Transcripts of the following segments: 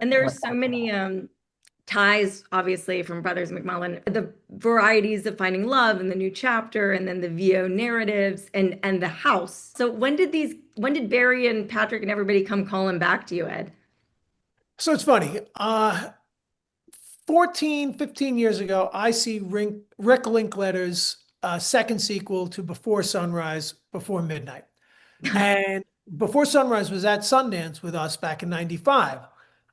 And there's so many ties, obviously, from Brothers McMullen, the varieties of finding love and the new chapter, and then the VO narratives and the house. So when did Barry and Patrick and everybody come calling back to you, Ed? So it's funny. 14, 15 years ago, I see Rick Linklater's second sequel to Before Sunrise, Before Midnight. And Before Sunrise was at Sundance with us back in 95.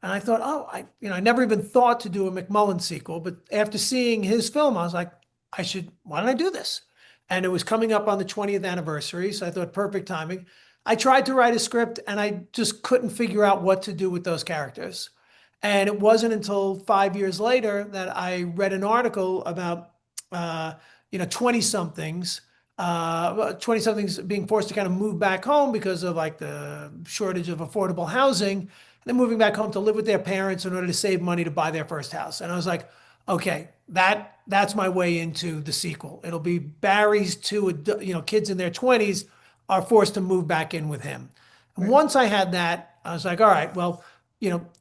And I thought, oh, I never even thought to do a McMullen sequel, but after seeing his film, I was like, why don't I do this? And it was coming up on the 20th anniversary, so I thought perfect timing. I tried to write a script and I just couldn't figure out what to do with those characters. And it wasn't until 5 years later that I read an article about, uh, 20 somethings, 20 somethings being forced to kind of move back home because of like the shortage of affordable housing. And then moving back home to live with their parents in order to save money to buy their first house. And I was like, okay, that's my way into the sequel. It'll be Barry's two, kids in their 20s are forced to move back in with him. And Right. once I had that, I was like, all right, well,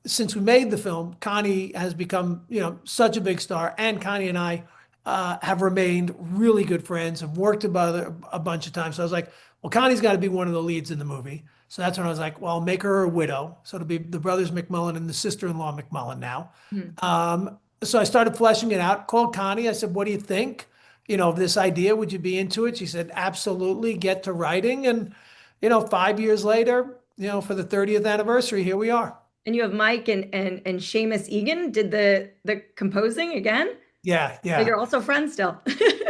since we made the film, Connie has become, such a big star, and Connie and I have remained really good friends and worked together a bunch of times. So I was like, well, Connie's got to be one of the leads in the movie. So that's when I was like, well, I'll make her a widow. So it'll be the brothers McMullen and the sister-in-law McMullen now. Hmm. So I started fleshing it out, called Connie. I said, what do you think? Of this idea, would you be into it? She said, absolutely, get to writing. And, 5 years later, for the 30th anniversary, here we are. And you have Mike and Seamus Egan did the composing again. Yeah, So yeah, you're also friends still.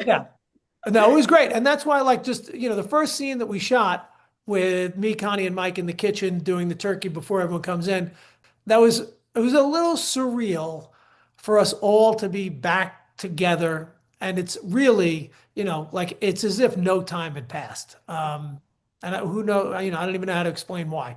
yeah. No, it was great. And that's why, like, just, the first scene that we shot with me, Connie, and Mike in the kitchen doing the turkey before everyone comes in, it was a little surreal for us all to be back together. And it's really, it's as if no time had passed. And who knows, I don't even know how to explain why.